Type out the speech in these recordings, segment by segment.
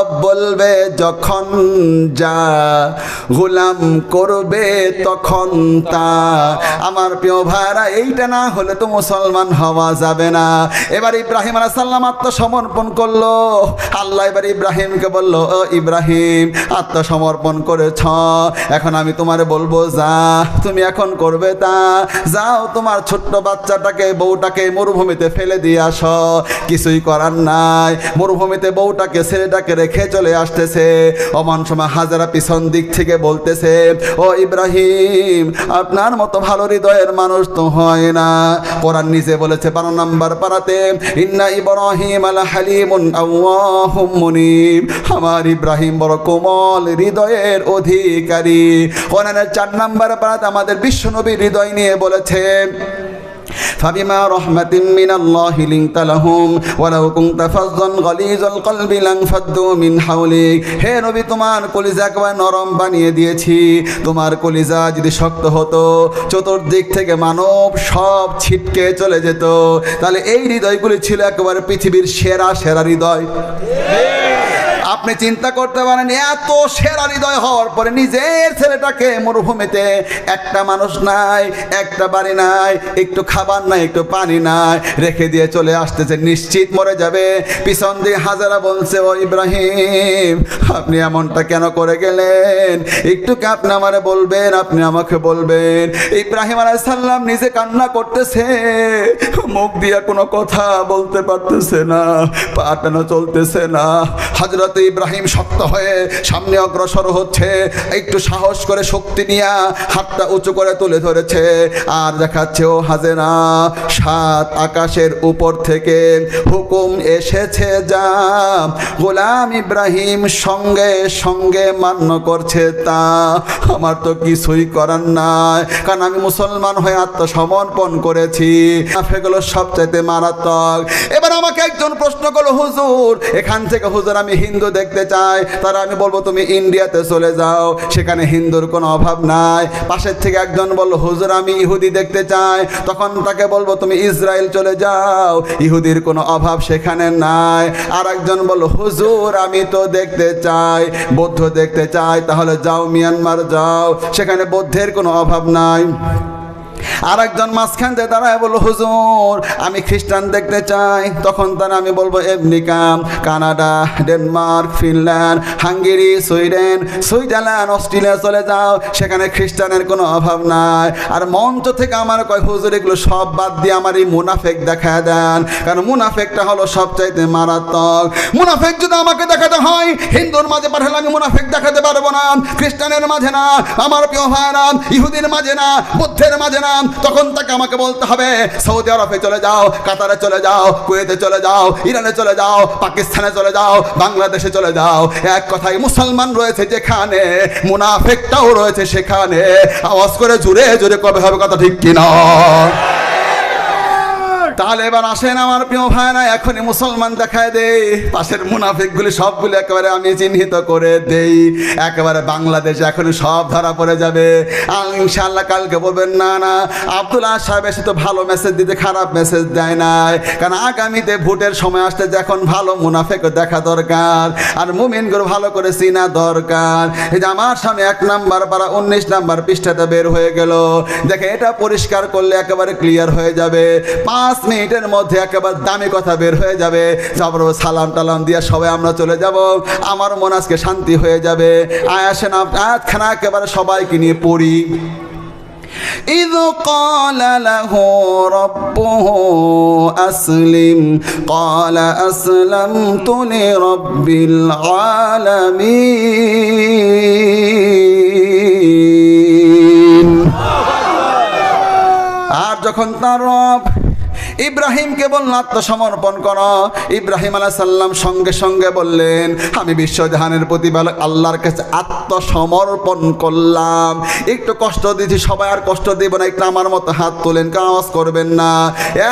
রব বলবে যখন যা, গোলাম করবে তখন তা। আমার প্রিয় ভাইরা, এইটা না হলে তো মুসলমান হওয়া যাবে না। এবার ইব্রাহিম আলাইহিস সালাম আত্মসমর্পণ করলো। আল্লাহ এবার ইব্রাহিমকে বলল, ও ইব্রাহিম, আত্মসমর্পণ করেছ, এখন আমি তোমারে বলবো যা, তুমি এখন করবে তা। যাও, তোমার ছোট্ট বাচ্চাটাকে, বউটাকে মরুভূমিতে ফেলে দিয়ে আসো। কিছুই করার নাই, মরুভূমিতে বউটাকে ছেলেটাকে রেখে চলে আসতেছে। অমান সময় হাজারা পিছন দিক থেকে বলতেছে, ও ইব্রাহিম, আপনার মতো ভালো হৃদয়ের মানুষ তো হয় না। কোরআন নিজে বলেছে 12 নম্বর পারাতে, ইন্না ইব্রাহিম আলা হালিমুন আওয়াহুম মুনিব, আমার ইব্রাহিম বড় কোমল হৃদয়ের অধিকারী। কোরআনের 4 নম্বর পারাতে আমাদের বিশ্বনবী হৃদয় নিয়ে বলেছে, ফাবিমা রাহমাতিন মিনাল্লাহি লিনতা লাহুম ওয়ালাউ কুনতা ফাযযান গালিযাল কলবি লানফাদ্দু মিন হাওলিক। হে নবী, তোমার কলিজা একেবারে নরম বানিয়ে দিয়েছি। তোমার কলিজা যদি শক্ত হতো, চতুর্দিক থেকে মানব সব ছিটকে চলে যেত। তাহলে এই হৃদয়গুলি ছিল একেবারে পৃথিবীর সেরা সেরা হৃদয়। আপনি চিন্তা করতে পারেন, এত সেরা হৃদয় হওয়ার পরে নিজের ছেলেটাকে মরুভূমিতে, একটা মানুষ নাই, একটা বাড়ি নাই, একটু খাবার নাই, একটু পানি নাই, রেখে দিয়ে চলে আসতেছে, নিশ্চিত মরে যাবে। পিছন দিয়ে হাজারা বলছে, ও ইব্রাহিম, আপনি এমনটা কেন করে গেলেন? একটু কি আপনি আমারে বলবেন, আপনি আমাকে বলবেন? ইব্রাহিম আলাইহিস সালাম নিজে কান্না করতেছে, মুখ দিয়ে কোনো কথা বলতে পারতেছে না, পাটানো চলতেছে না। হযরত ইব্রাহিম শক্ত হয়ে সামনে অগ্রসর হচ্ছে, একটু সাহস করে শক্তি নিয়ে হাতটা উঁচু করে তুলে ধরেছে, আর দেখাচ্ছে, ও হাজেরা, 7 আকাশের উপর থেকে হুকুম এসেছে যা, গোলাম ইব্রাহিম সঙ্গে সঙ্গে মান্য করছে তা। আমার তো কিছুই করার নাই, কারণ আমি মুসলমান হয়ে আত্মসমর্পণ করেছি। এগুলো সবচাইতে মারাত্মক। এবার আমাকে একজন প্রশ্ন করলো, হুজুর, এখান থেকে হুজুর আমি হিন্দু দেখতে চাই। তারা আমি বলবো, তুমি ইন্ডিয়াতে চলে যাও, সেখানে হিন্দুর কোনো অভাব নাই। পাশের থেকে একজন বলল, হুজুর আমি ইহুদি দেখতে চাই। তখন তাকে বলবো, তুমি ইসরায়েল চলে যাও, ইহুদির কোনো অভাব সেখানে নাই। আর একজন বলল, হুজুর আমি তো দেখতে চাই, বৌদ্ধ দেখতে চাই। তাহলে যাও, মিয়ানমার যাও, সেখানে বৌদ্ধের কোনো অভাব নাই। আর একজন মাঝখান দিয়ে দাঁড়ায় বলল, হুজুর আমি খ্রিস্টান দেখতে চাই। তখন তারা আমি বলবো, America, Canada, Denmark, Finland, Hungary, Sweden, Switzerland, Australia চলে যাও, সেখানে খ্রিস্টানের কোনো অভাব নাই। আর মঞ্চ থেকে আমার কয়, হুজুর এগুলো সব বাদ দিয়ে আমার এই মুনাফেক দেখায় দেন, কারণ মুনাফেকটা হলো সবচাইতে মারাত্মক। মুনাফেক যদি আমাকে দেখাতে হয়, হিন্দুর মাঝে পাঠালে আমি মুনাফেক দেখাতে পারবো না, খ্রিস্টানের মাঝে না, আমার প্রিয় ভাইরা, ইহুদির মাঝে না, বুদ্ধের মাঝে না। তখন তাকে আমাকে বলতে হবে, সৌদি আরবে চলে যাও, কাতারে চলে যাও, কুয়েতে চলে যাও, ইরানে চলে যাও, পাকিস্তানে চলে যাও, বাংলাদেশে চলে যাও। এক কথায় মুসলমান রয়েছে যেখানে, মুনাফিকটাও রয়েছে সেখানে। আওয়াজ করে জোরে জোরে কবে হবে কথা, ঠিক কিনা? তাহলে এবার আসেন আমার প্রিয় ভাইরা, এখনই মুসলমান দেখায় দেই, পাশের মুনাফিকগুলি সবগুলো একেবারে আমি চিহ্নিত করে দেই। একেবারে বাংলাদেশে এখনই সব ধরা পড়ে যাবে। ইনশাআল্লাহ কালকে বলবেন, না না, আব্দুল্লাহ সাহেব এসে তো ভালো মেসেজ দিতে, খারাপ মেসেজ দেয় নাই। কারণ আগামীতে ভোটের সময় আসতে এখন ভালো মুনাফিক দেখা দরকার, আর মুমিনগুলো ভালো করে চিনা দরকার। এই যে আমার সামনে 1 নাম্বার পারা 19 নাম্বার পৃষ্ঠাতে বের হয়ে গেল। দেখে, এটা পরিষ্কার করলে একেবারে ক্লিয়ার হয়ে যাবে। 5 মিনিটের মধ্যে একেবারে দামি কথা বের হয়ে যাবে। তারপর সালাম টালাম দিয়ে সবাই আমরা চলে যাব, আমার মন আজকে শান্তি হয়ে যাবে। আসেন আয়াতখানা একেবারে সবাইকে নিয়ে পড়ি। إذ قال له ربه أسلم قال أسلمت لرب العالمين। আর যখন তার রব ইব্রাহিমকে বললেন আত্মসমর্পণ করো, ইব্রাহিম আলাইহিস সালাম সঙ্গে সঙ্গে বললেন, আমি বিশ্বজাহানের প্রতিপালক আল্লাহর কাছে আত্মসমর্পণ করলাম। একটু কষ্ট দিয়েছি, সবাই আর কষ্ট দেব না, একটু আমার মতো হাত তোলেন, আওয়াজ করবেন না,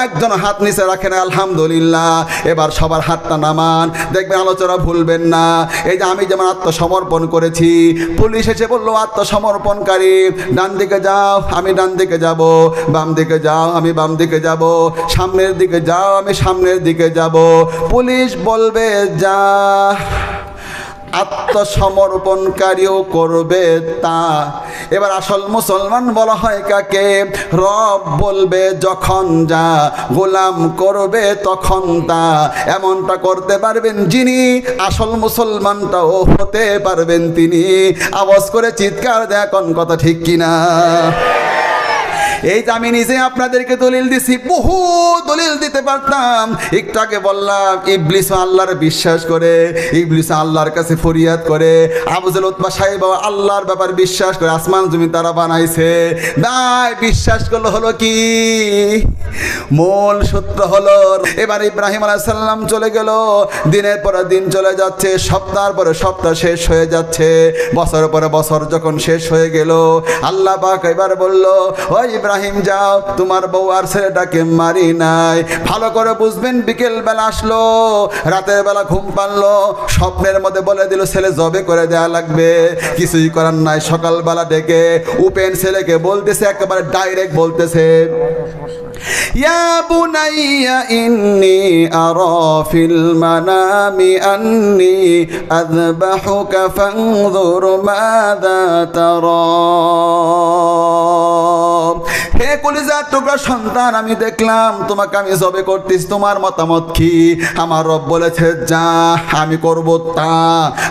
একজন হাত নিচে রাখেন, আলহামদুলিল্লাহ। এবার সবার হাতটা নামান, দেখবেন আলোচনা ভুলবেন না। এই যে আমি যেমন আত্মসমর্পণ করেছি, পুলিশ এসে বললো আত্মসমর্পণকারী ডান দিকে যাও, আমি ডান দিকে যাব, বাম দিকে যাও, আমি বাম দিকে যাব, সামনের দিকে যাও, আমি সামনের দিকে যাব। পুলিশ বলবে যা, আত্মসমর্পণকারীও করবে তা। এবার আসল মুসলমান বলা হয় কাকে? রব বলবে যখন যা, গোলাম করবে তখন তা। এমনটা করতে পারবেন যিনি, আসল মুসলমানটাও হতে পারবেন তিনি। আওয়াজ করে চিৎকার দেয়া কোন কথা ঠিক কিনা? এই যে আমি নিজে আপনাদেরকে দলিল দিছি, বহু দলিল দিতে পারতাম। একটু আগে বললাম ইবলিস আল্লাহর বিশ্বাস করে, ইবলিস আল্লাহর কাছে ফরিয়াদ করে। আবু জেহেল উতবা সাহেব আল্লাহর ব্যাপার বিশ্বাস করে, আসমান জমিন তারা বানাইছে। দায় বিশ্বাস করলো, হলো কি? মূল সূত্র হলো, এবার ইব্রাহিম আলাইহিস সালাম চলে গেল, দিনের পরে দিন চলে যাচ্ছে, সপ্তাহের পরে সপ্তাহ শেষ হয়ে যাচ্ছে, বছরের পরে বছর যখন শেষ হয়ে গেল, আল্লাহ পাক এবার বলল, ও ইব্রাহিম যাও, তোমার বউ আর ছেলেটাকে মারি নাই। ভালো করে বুঝবেন, বিকেল বেলা আসলো, রাতের বেলা ঘুম পারলো, স্বপ্নের মধ্যে বলে দিল ছেলে জবে করে দেয়া লাগবে। কিছুই করার নাই, সকালবেলা ডেকে উপেন ছেলেকে বলতেছে, একেবারে ডাইরেক্ট বলতেছে, ইয়া বুনাইয়া ইন্নী আরা ফিল মানামি আন্নী আযবাহুকা ফানজুর মাযা তারা। হে কলিজার টুকরা সন্তান, আমি দেখলাম তোমাকে আমি জবে করতেছি, তোমার মতামত কি? আমার রব বলেছে যা, আমি করব তা।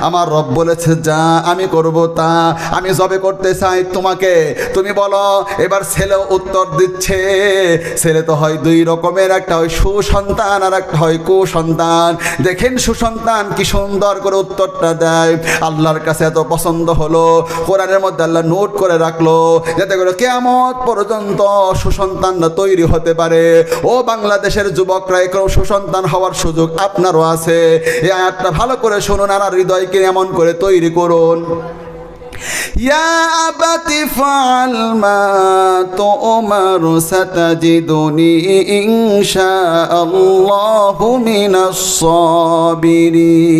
আমার রব বলেছে যা, আমি করব তা। আমি জবে করতে চাই তোমাকে, তুমি বলো। এবার ছেলে উত্তর দিচ্ছে। ছেলে তো হয় দুই রকমের, একটা হয় সুসন্তান আর একটা হয় কুসন্তান। দেখেন সুসন্তান কি সুন্দর করে উত্তরটা দেয়। আল্লাহর কাছে এত পছন্দ হলো, কোরআনের মধ্যে আল্লাহ নোট করে রাখলো, যাতে করে কিয়ামত পর্যন্ত সুসন্তানরা তৈরি হতে পারে। ও বাংলাদেশের যুবকরা, এরকম সুসন্তান হওয়ার সুযোগ আপনারও আছে। এই আয়াতটা ভালো করে শুনুন আর হৃদয়কে এমন করে তৈরি করুন। ইয়া আবাতি ফাআল মা তু'মারু সাতাজিদুনি ইনশাআল্লাহু মিনাস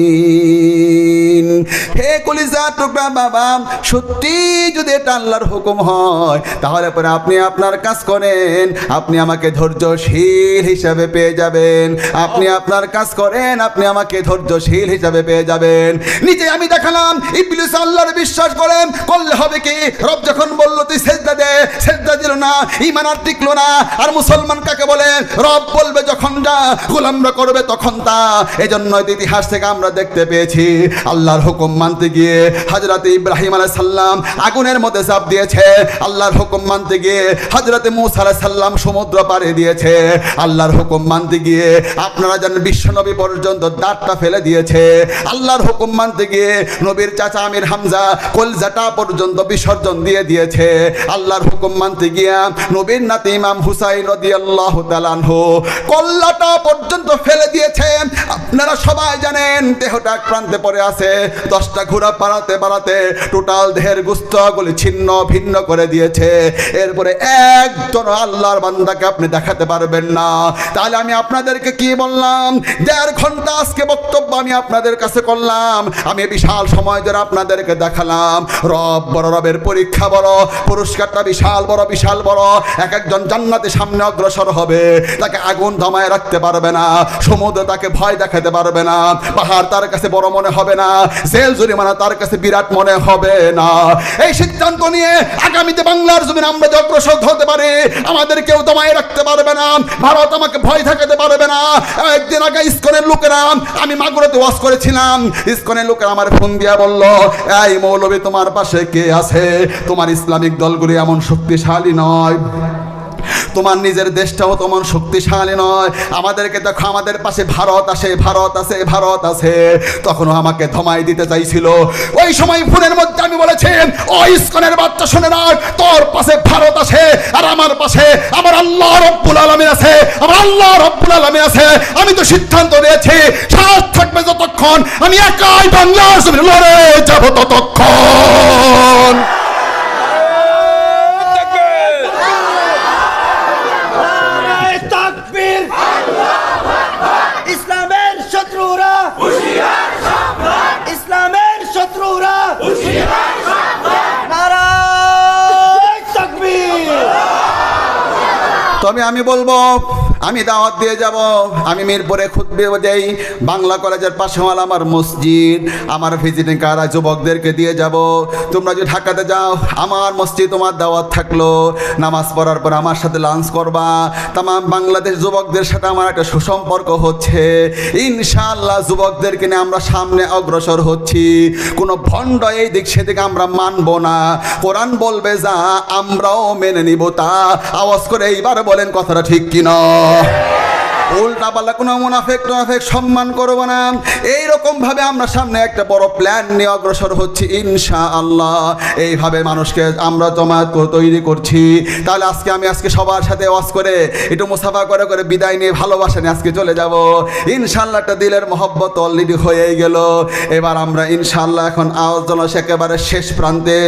সাবিরিন। হে কলিজার টুকরা বাবা, সত্যি যদি এটা আল্লাহর হুকুম হয়, তাহলে পরে আপনি আপনার কাজ করেন, আপনি আমাকে ধৈর্যশীল হিসাবে পেয়ে যাবেন। আপনি আপনার কাজ করেন, আপনি আমাকে ধৈর্যশীল হিসাবে পেয়ে যাবেন। নিজে আমি দেখালাম ইবলিস আল্লাহর বিশ্বাস করেন, করলে হবে কি? রব যখন বলল তুই সেজদা দে, সেজদা দিল না, ঈমান আর টিকলো না। আর মুসলমান কাকে বলে? রব বলবে যখন যা, গোলামরা করবে তখন তা। এজন্য ইতিহাস থেকে আমরা দেখতে পেয়েছি, আল্লাহর হুকুম মানতে গিয়ে হযরত ইব্রাহিম আলাইহিস সালাম আগুনের মধ্যে ঝাঁপ দিয়েছে, আল্লাহর হুকুম মানতে গিয়ে হযরত মূসা আলাইহিস সালাম সমুদ্র পাড়ে দিয়েছে, আল্লাহর হুকুম মানতে গিয়ে আপনারা জানেন বিশ্বনবী পর্যন্ত দাঁতটা ফেলে দিয়েছে, আল্লাহর হুকুম মানতে গিয়ে নবীর চাচা আমির হামজা কলজাটা পর্যন্ত বিসর্জন দিয়ে দিয়েছে, আল্লাহর হুকুম মানতে গিয়া নবীর নাতি ইমাম হুসাইন রাদিয়াল্লাহু তাআলা আনহু কল্লাটা পর্যন্ত ফেলে দিয়েছে। আপনারা সবাই জানেন দেহটা এক প্রান্তে পড়ে আছে, 10টা ঘোড়া পাড়াতে পাড়াতে টোটাল দেহের গোশতগুলি ছিন্ন ভিন্ন করে দিয়েছে। এরপরে একজন আল্লাহর বান্দাকে আপনি দেখাতে পারবেন না। তাহলে আমি আপনাদেরকে কি বললাম? 1.5 ঘন্টা আজকে বক্তব্য আমি আপনাদের কাছে করলাম, আমি বিশাল সময় ধরে আপনাদেরকে দেখালাম রব বড়, রবের পরীক্ষা বড়, পুরস্কারটা বিশাল বড়, বিশাল বড়। এক একজন জান্নাতে সামনে অগ্রসর হবে, তাকে আগুন ধমায় রাখতে পারবে না, সমুদ্র তাকে ভয় দেখাতে পারবে না, পাহাড় তার কাছে বড় মনে হবে না, জেল জরিমানা তার কাছে বিরাট মনে হবে না। এই সিদ্ধান্ত নিয়ে আগামীতে বাংলার জমিনে আমরা যে অগ্রসর হতে পারি, আমাদের কেউ দমায় রাখতে পারবে না, ভারত আমাকে ভয় দেখাতে পারবে না। একদিন আগে ইসকনের লোকেরা, আমি মাগুরাতে ওয়াজ করেছিলাম, ইসকনের লোকেরা আমার ফোন দিয়া বলল, এই মৌলবী তোমার পাশে কে আছে? তোমার ইসলামিক দলগুলি এমন শক্তিশালী নয়, তোমার নিজের দেশটাও তেমন শক্তিশালী নয়, আমাদেরকে দেখো আমাদের পাশে ভারত আসে, ভারত আছে, ভারত আছে। তখনও আমাকে ধমাই দিতে চাইছিল। ওই সময় ফোনের মধ্যে আমি বলেছি, ও ইসকনের বাচ্চা শুনে না, তোর পাশে ভারত আছে আর আমার পাশে আমার আল্লাহ রব্বুল আলামিন আছে, আমার আল্লাহ রব্বুল আলামিন আছে। আমি তো সিদ্ধান্ত নিয়েছি, সাহস থাকবে যতক্ষণ আমি একাই বাংলার জমিনে লড়ে যাব ততক্ষণ। ইসলামের শত্রুরা নারায়ে তাকবীর। তবে আমি বলবো আমি দাওয়াত দিয়ে যাব। আমি মিরপুরে খুতবে যাই, বাংলা কলেজের পাশে হল আমার মসজিদ, আমার ভিজিটিং কার্ড যুবকদেরকে দিয়ে যাব। তোমরা যদি ঢাকাতে যাও, আমার মসজিদ তোমার দাওয়াত থাকলো। নামাজ পড়ার পর আমার সাথে লাঞ্চ করবা। তামাম বাংলাদেশ যুবকদের সাথে আমার একটা সুসম্পর্ক হচ্ছে। ইনশাআল্লাহ যুবকদেরকে নিয়ে আমরা সামনে অগ্রসর হচ্ছি। কোনো ভণ্ড এই দিক সেদিকে আমরা মানব না। কোরআন বলবে যা, আমরাও মেনে নিব তা। আওয়াজ করে এইবার বলেন কথাটা ঠিক কিনা? উল্টা পাল্লা কোনো মুনাফেক সম্মান করব না। এইরকম ভাবে আমরা সামনে একটা বড় প্ল্যান নিয়ে অগ্রসর হচ্ছি ইনশাআল্লাহ। এইভাবে মানুষকে আমরা জমায়েত তৈরি করছি। তাহলে আমি আজকে সবার সাথে ওয়াজ করে একটু মুসাফা করে করে বিদায় নিয়ে ভালোবাসা নিয়ে আজকে চলে যাব ইনশাআল্লাহ। একটা দিলের মহব্বত অলরেডি হয়েই গেল। এবার আমরা ইনশাআল্লাহ এখন আওয়াজ জনস একেবারে শেষ প্রান্তে।